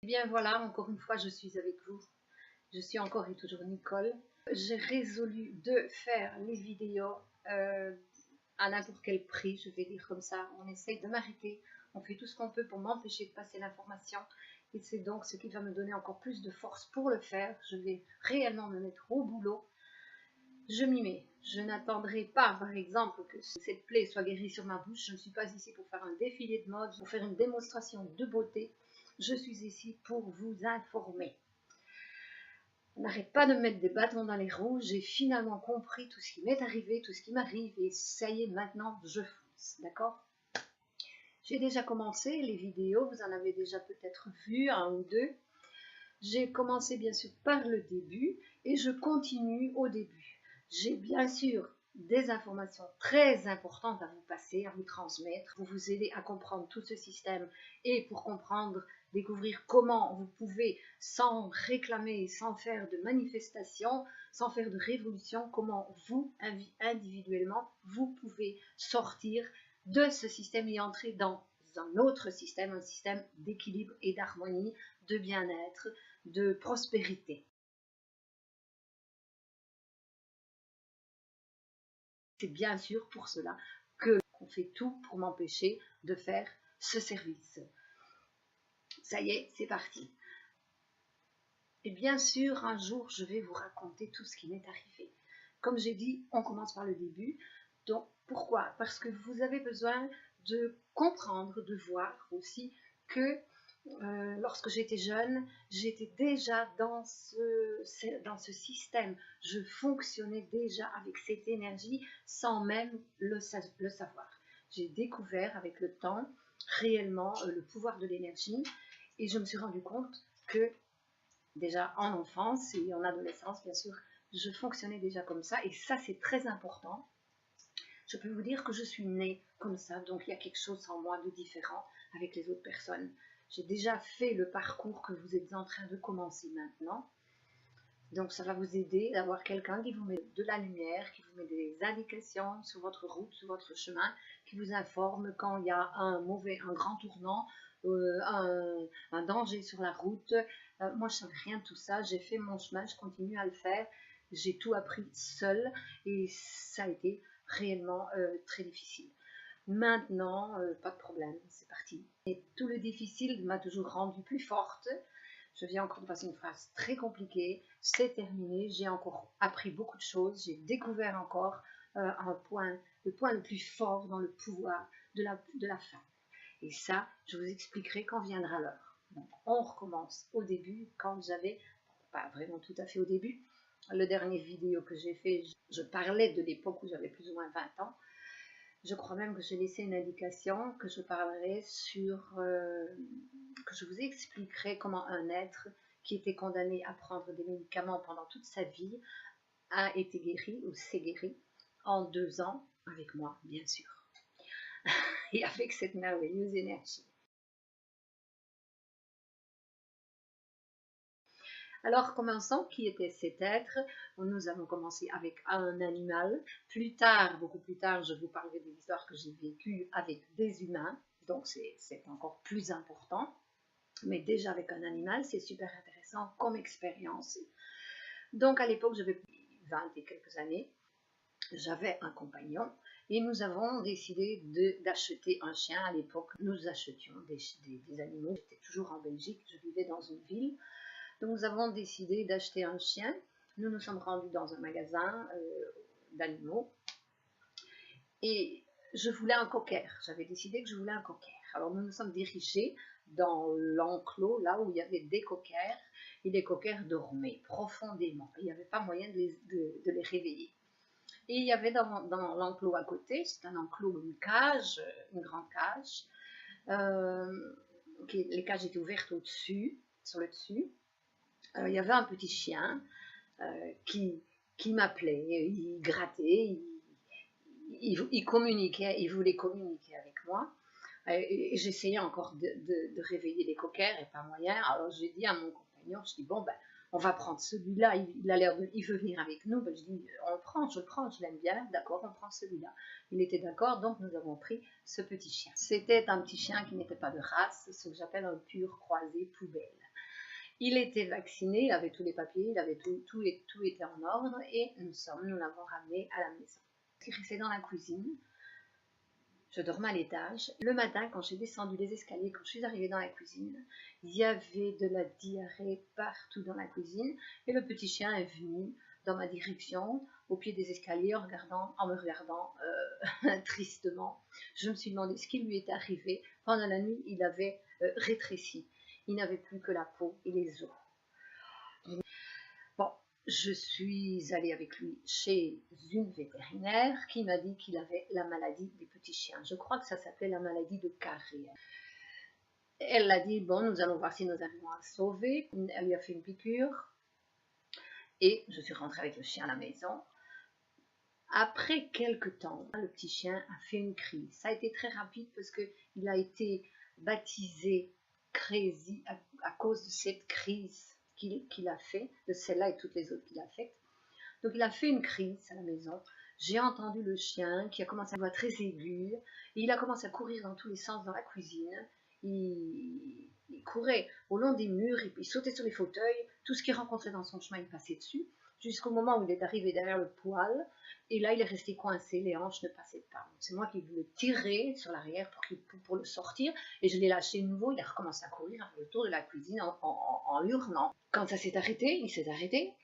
Eh bien voilà, encore une fois, je suis avec vous. Je suis encore et toujours Nicole. J'ai résolu de faire les vidéos à n'importe quel prix, je vais dire comme ça. On essaye de m'arrêter, on fait tout ce qu'on peut pour m'empêcher de passer l'information. Et c'est donc ce qui va me donner encore plus de force pour le faire. Je vais réellement me mettre au boulot. Je m'y mets. Je n'attendrai pas, par exemple, que cette plaie soit guérie sur ma bouche. Je ne suis pas ici pour faire un défilé de mode, pour faire une démonstration de beauté. Je suis ici pour vous informer. On n'arrête pas de me mettre des bâtons dans les roues. J'ai finalement compris tout ce qui m'est arrivé, tout ce qui m'arrive. Et ça y est, maintenant, je fonce. D'accord ? J'ai déjà commencé les vidéos. Vous en avez déjà peut-être vu un ou deux. J'ai commencé bien sûr par le début et je continue au début. J'ai bien sûr des informations très importantes à vous passer, à vous transmettre, pour vous aider à comprendre tout ce système et pour comprendre, découvrir comment vous pouvez, sans réclamer, sans faire de manifestation, sans faire de révolution, comment vous, individuellement, vous pouvez sortir de ce système et entrer dans un autre système, un système d'équilibre et d'harmonie, de bien-être, de prospérité. C'est bien sûr pour cela qu'on fait tout pour m'empêcher de faire ce service. Ça y est, c'est parti. Et bien sûr, un jour, je vais vous raconter tout ce qui m'est arrivé. Comme j'ai dit, on commence par le début. Donc, pourquoi? Parce que vous avez besoin de comprendre, de voir aussi que lorsque j'étais jeune, j'étais déjà dans ce système. Je fonctionnais déjà avec cette énergie sans même le savoir. J'ai découvert avec le temps réellement le pouvoir de l'énergie et je me suis rendu compte que déjà en enfance et en adolescence, bien sûr, je fonctionnais déjà comme ça et ça c'est très important. Je peux vous dire que je suis née comme ça, donc il y a quelque chose en moi de différent avec les autres personnes. J'ai déjà fait le parcours que vous êtes en train de commencer maintenant. Donc ça va vous aider d'avoir quelqu'un qui vous met de la lumière, qui vous met des indications sur votre route, sur votre chemin, qui vous informe quand il y a un grand tournant, un danger sur la route. Moi je ne savais rien de tout ça, j'ai fait mon chemin, je continue à le faire. J'ai tout appris seule et ça a été réellement très difficile. Maintenant, pas de problème, c'est parti. Et tout le difficile m'a toujours rendue plus forte. Je viens encore de passer une phase très compliquée, c'est terminé, j'ai encore appris beaucoup de choses, j'ai découvert encore le point le plus fort dans le pouvoir de la femme. Et ça, je vous expliquerai quand viendra l'heure. Donc, on recommence au début, quand j'avais, pas vraiment tout à fait au début, le dernier vidéo que j'ai fait, je parlais de l'époque où j'avais plus ou moins 20 ans. Je crois même que j'ai laissé une indication que je parlerai sur, que je vous expliquerai comment un être qui était condamné à prendre des médicaments pendant toute sa vie a été guéri ou s'est guéri en 2 ans avec moi, bien sûr, et avec cette merveilleuse énergie. Alors, commençons. Qui était cet être? Nous avons commencé avec un animal. Plus tard, beaucoup plus tard, je vous parlerai des histoires que j'ai vécues avec des humains. Donc, c'est encore plus important. Mais déjà avec un animal, c'est super intéressant comme expérience. Donc, à l'époque, j'avais 20 et quelques années. J'avais un compagnon et nous avons décidé d'acheter un chien. À l'époque, nous achetions des animaux. J'étais toujours en Belgique, je vivais dans une ville. Donc nous avons décidé d'acheter un chien. Nous nous sommes rendus dans un magasin d'animaux et je voulais un cocker. J'avais décidé que je voulais un cocker. Alors nous nous sommes dirigés dans l'enclos, là où il y avait des cockers, et les cockers dormaient profondément. Il n'y avait pas moyen de les réveiller. Et il y avait dans l'enclos à côté, c'est un enclos, une cage, une grande cage. Les cages étaient ouvertes au-dessus, sur le dessus. Il y avait un petit chien qui m'appelait, il grattait, il communiquait, il voulait communiquer avec moi. Et j'essayais encore de réveiller les cockers et pas moyen. Alors j'ai dit à mon compagnon, je dis bon ben on va prendre celui-là, il veut venir avec nous. Ben, je dis on le prend, je l'aime bien, d'accord, on prend celui-là. Il était d'accord, donc nous avons pris ce petit chien. C'était un petit chien qui n'était pas de race, ce que j'appelle un pur croisé poubelle. Il était vacciné, il avait tous les papiers, il avait tout était en ordre et nous l'avons ramené à la maison. Je suis restée dans la cuisine, je dormais à l'étage. Le matin, quand j'ai descendu les escaliers, quand je suis arrivée dans la cuisine, il y avait de la diarrhée partout dans la cuisine et le petit chien est venu dans ma direction, au pied des escaliers, en me regardant tristement. Je me suis demandé ce qui lui était arrivé. Pendant la nuit, il avait rétréci. Il n'avait plus que la peau et les os. Bon, je suis allée avec lui chez une vétérinaire qui m'a dit qu'il avait la maladie des petits chiens. Je crois que ça s'appelait la maladie de Carré. Elle a dit, bon, nous allons voir si nous arrivons à sauver. Elle lui a fait une piqûre et je suis rentrée avec le chien à la maison. Après quelques temps, le petit chien a fait une crise. Ça a été très rapide parce qu'il a été baptisé Crazy à cause de cette crise qu'il a fait, de celle-là et toutes les autres qu'il a faites. Donc il a fait une crise à la maison. J'ai entendu le chien qui a commencé à voix très aiguë. Et il a commencé à courir dans tous les sens dans la cuisine. Il courait au long des murs, il sautait sur les fauteuils. Tout ce qu'il rencontrait dans son chemin, il passait dessus. Jusqu'au moment où il est arrivé derrière le poêle. Et là, il est resté coincé, les hanches ne passaient pas. C'est moi qui voulais tirer sur l'arrière pour le sortir. Et je l'ai lâché de nouveau. Il a recommencé à courir le tour de la cuisine en hurlant. Quand ça s'est arrêté,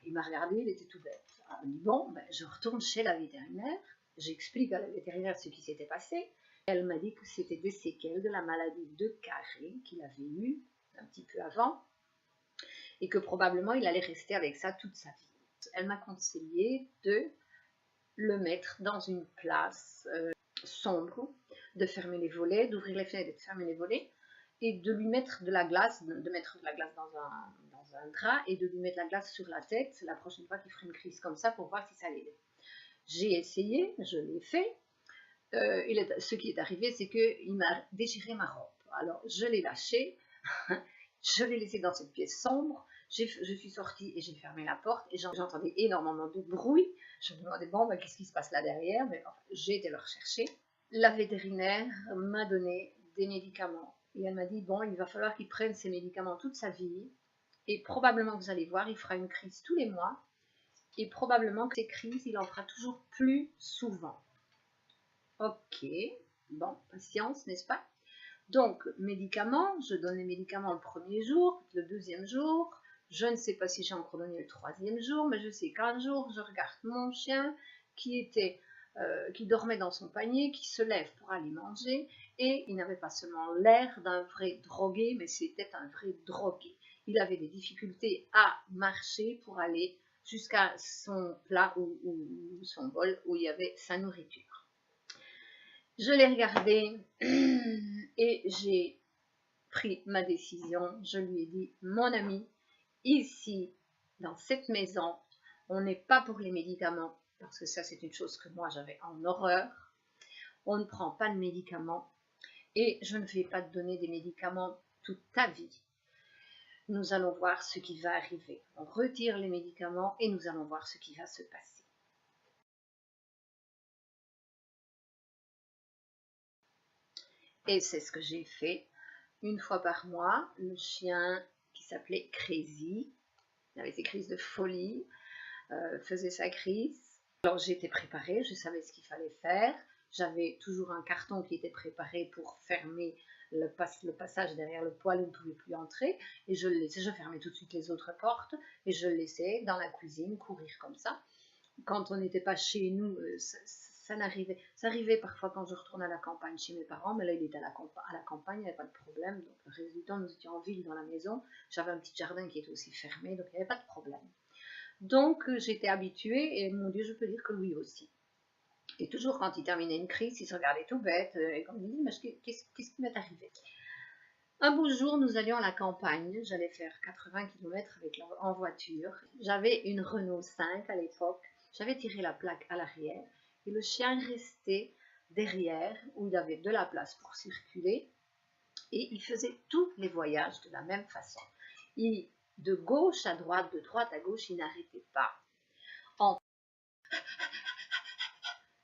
il m'a regardé, il était tout bête. Alors, il me dit, bon, ben, je retourne chez la vétérinaire. J'explique à la vétérinaire ce qui s'était passé. Elle m'a dit que c'était des séquelles de la maladie de Carré qu'il avait eue un petit peu avant. Et que probablement, il allait rester avec ça toute sa vie. Elle m'a conseillé de le mettre dans une place sombre, de fermer les volets, d'ouvrir les fenêtres et de fermer les volets, et de lui mettre de la glace, dans un drap, et de lui mettre la glace sur la tête la prochaine fois qu'il ferait une crise comme ça pour voir si ça l'aidait. J'ai essayé, je l'ai fait. Ce qui est arrivé, c'est qu'il m'a déchiré ma robe. Alors, je l'ai lâché, je l'ai laissé dans cette pièce sombre, je suis sortie et j'ai fermé la porte et j'entendais énormément de bruit. Je me demandais, bon, ben, qu'est-ce qui se passe là derrière? Mais enfin, j'ai été le rechercher. La vétérinaire m'a donné des médicaments et elle m'a dit, bon, il va falloir qu'il prenne ces médicaments toute sa vie et probablement, vous allez voir, il fera une crise tous les mois et probablement que ces crises, il en fera toujours plus souvent. Ok, bon, patience, n'est-ce pas? Donc, médicaments, je donne les médicaments le premier jour, le deuxième jour, je ne sais pas si j'ai encore donné le troisième jour, mais je sais qu'un jour, je regarde mon chien qui dormait dans son panier, qui se lève pour aller manger, et il n'avait pas seulement l'air d'un vrai drogué, mais c'était un vrai drogué. Il avait des difficultés à marcher pour aller jusqu'à son plat ou son bol où il y avait sa nourriture. Je l'ai regardé et j'ai pris ma décision. Je lui ai dit, mon ami, ici, dans cette maison, on n'est pas pour les médicaments, parce que ça c'est une chose que moi j'avais en horreur. On ne prend pas de médicaments et je ne vais pas te donner des médicaments toute ta vie. Nous allons voir ce qui va arriver. On retire les médicaments et nous allons voir ce qui va se passer. Et c'est ce que j'ai fait. Une fois par mois, le chien qui s'appelait Crazy, il avait ses crises de folie, faisait sa crise. Alors j'étais préparée, je savais ce qu'il fallait faire. J'avais toujours un carton qui était préparé pour fermer le passage derrière le poêle où on ne pouvait plus entrer. Et je le laissais, je fermais tout de suite les autres portes et je le laissais dans la cuisine courir comme ça. Quand on n'était pas chez nous, ça arrivait parfois quand je retournais à la campagne chez mes parents, mais là il était à la campagne, il n'y avait pas de problème. Donc le reste du temps, nous étions en ville dans la maison. J'avais un petit jardin qui était aussi fermé, donc il n'y avait pas de problème. Donc j'étais habituée et mon Dieu, je peux dire que lui aussi. Et toujours quand il terminait une crise, il se regardait tout bête et quand il me disait, mais qu'est-ce qui m'est arrivé? Un beau jour, nous allions à la campagne. J'allais faire 80 km en voiture. J'avais une Renault 5 à l'époque. J'avais tiré la plaque à l'arrière et le chien restait derrière où il avait de la place pour circuler et il faisait tous les voyages de la même façon. De gauche à droite, de droite à gauche, il n'arrêtait pas.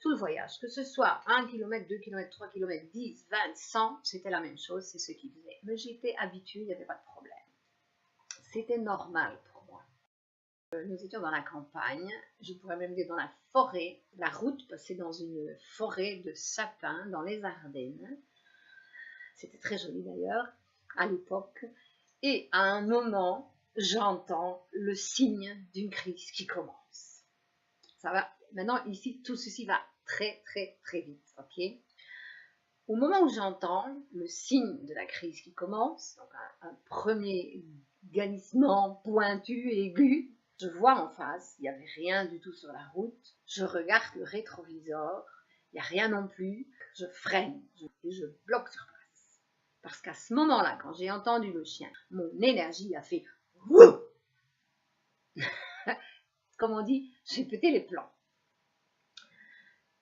Tout le voyage, que ce soit 1 km, 2 km, 3 km, 10, 20, 100, c'était la même chose, c'est ce qu'il faisait. Mais j'étais habituée, il n'y avait pas de problème. c'était normal pour moi. Nous étions dans la campagne, je pourrais même dire dans la forêt. La route passait dans une forêt de sapins dans les Ardennes. C'était très joli d'ailleurs à l'époque. Et à un moment, j'entends le signe d'une crise qui commence. Ça va. Maintenant, ici, tout ceci va très vite. Ok. Au moment où j'entends le signe de la crise qui commence, donc un premier galissement pointu, aigu, je vois en face, il n'y avait rien du tout sur la route, je regarde le rétroviseur, il n'y a rien non plus, je freine et je bloque sur place. Parce qu'à ce moment-là, quand j'ai entendu le chien, mon énergie a fait wouh. Comme on dit, j'ai pété les plombs.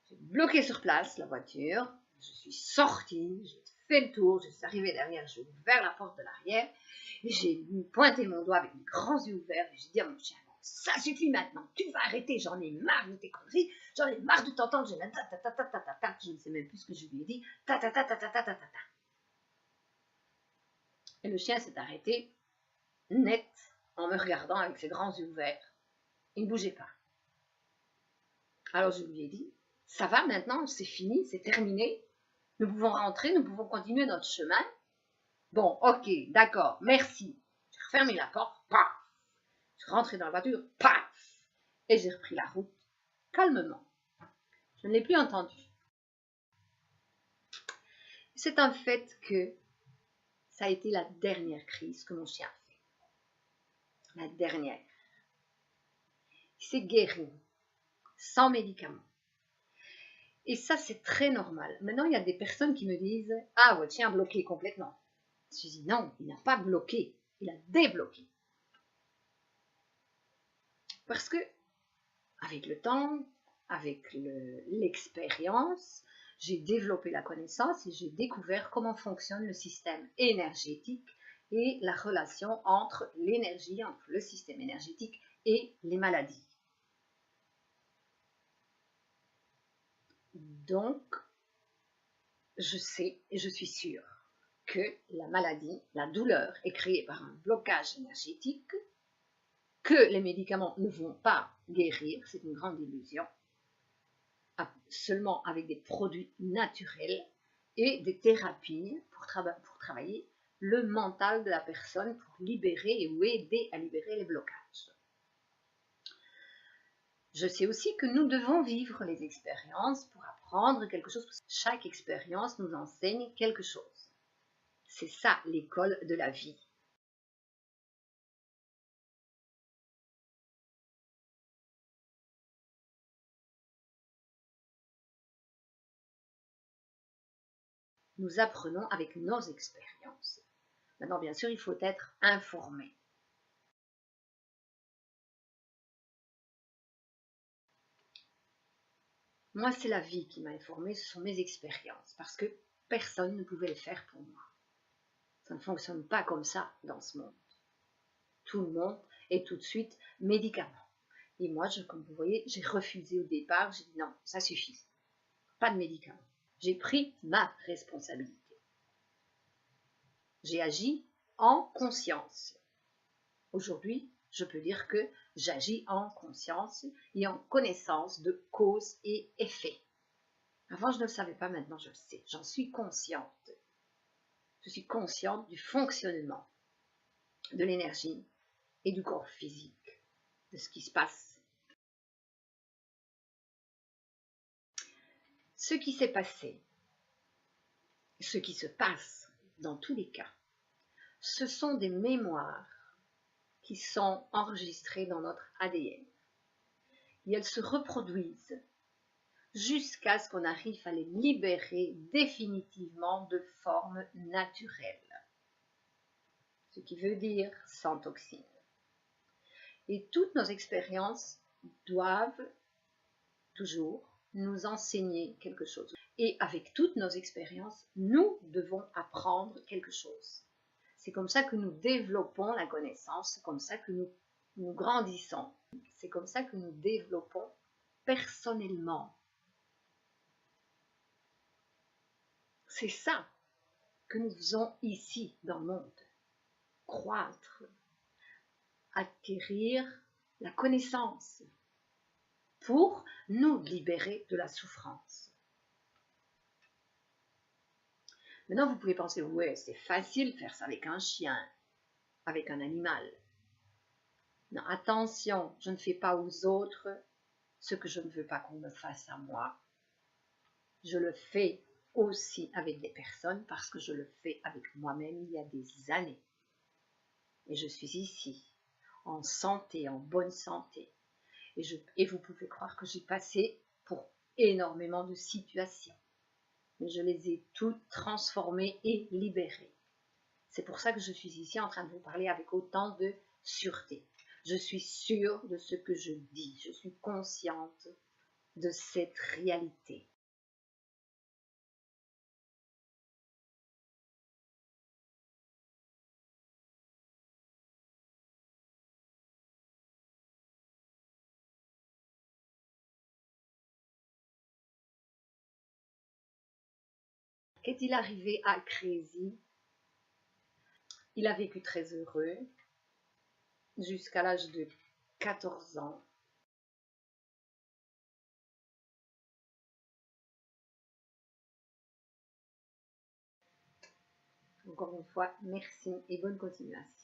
J'ai bloqué sur place la voiture, je suis sortie, j'ai fait le tour, je suis arrivée derrière, j'ai ouvert la porte de l'arrière et j'ai pointé mon doigt avec mes grands yeux ouverts et j'ai dit à mon chien, ça suffit maintenant, tu vas arrêter, j'en ai marre de tes conneries, j'en ai marre de t'entendre, je ne sais même plus ce que je lui ai dit, Et le chien s'est arrêté net en me regardant avec ses grands yeux ouverts. Il ne bougeait pas. Alors je lui ai dit, ça va maintenant, c'est fini, c'est terminé, nous pouvons rentrer, nous pouvons continuer notre chemin. Bon, ok, d'accord, merci. J'ai refermé la porte, paf. Je suis rentrée dans la voiture, paf. Et j'ai repris la route, calmement. Je ne l'ai plus entendu. C'est un fait que ça a été la dernière crise que mon chien a fait. La dernière. Il s'est guéri, sans médicaments. Et ça, c'est très normal. Maintenant, il y a des personnes qui me disent « Ah, votre chien a bloqué complètement. » Je dis « Non, il n'a pas bloqué, il a débloqué. » Parce que, avec le temps, avec l'expérience, j'ai développé la connaissance et j'ai découvert comment fonctionne le système énergétique et la relation entre l'énergie, entre le système énergétique et les maladies. Donc, je sais et je suis sûre que la maladie, la douleur est créée par un blocage énergétique, que les médicaments ne vont pas guérir, c'est une grande illusion, seulement avec des produits naturels et des thérapies pour travailler le mental de la personne, pour libérer ou aider à libérer les blocages. Je sais aussi que nous devons vivre les expériences pour apprendre quelque chose. Chaque expérience nous enseigne quelque chose. C'est ça l'école de la vie. Nous apprenons avec nos expériences. Maintenant, bien sûr, il faut être informé. Moi, c'est la vie qui m'a informée, ce sont mes expériences, parce que personne ne pouvait le faire pour moi. Ça ne fonctionne pas comme ça dans ce monde. Tout le monde est tout de suite médicament. Et moi, comme vous voyez, j'ai refusé au départ, j'ai dit non, ça suffit, pas de médicaments. J'ai pris ma responsabilité. J'ai agi en conscience. Aujourd'hui, je peux dire que j'agis en conscience et en connaissance de cause et effet. Avant, je ne le savais pas, maintenant je le sais. J'en suis consciente. Je suis consciente du fonctionnement de l'énergie et du corps physique, de ce qui se passe. Ce qui s'est passé, ce qui se passe dans tous les cas, ce sont des mémoires qui sont enregistrées dans notre ADN. Et elles se reproduisent jusqu'à ce qu'on arrive à les libérer définitivement de forme naturelle. Ce qui veut dire sans toxines. Et toutes nos expériences doivent toujours nous enseigner quelque chose. Et avec toutes nos expériences, nous devons apprendre quelque chose. C'est comme ça que nous développons la connaissance, c'est comme ça que nous grandissons. C'est comme ça que nous développons personnellement. C'est ça que nous faisons ici dans le monde. Croître, acquérir la connaissance pour nous libérer de la souffrance. Maintenant, vous pouvez penser, ouais, c'est facile de faire ça avec un chien, avec un animal. Non, attention, je ne fais pas aux autres ce que je ne veux pas qu'on me fasse à moi. Je le fais aussi avec des personnes parce que je le fais avec moi-même il y a des années. Et je suis ici, en santé, en bonne santé. Et vous pouvez croire que j'ai passé pour énormément de situations. Mais je les ai toutes transformées et libérées. C'est pour ça que je suis ici en train de vous parler avec autant de sûreté. Je suis sûre de ce que je dis. Je suis consciente de cette réalité. Qu'est-il arrivé à Crazy? Il a vécu très heureux jusqu'à l'âge de 14 ans. Encore une fois, merci et bonne continuation.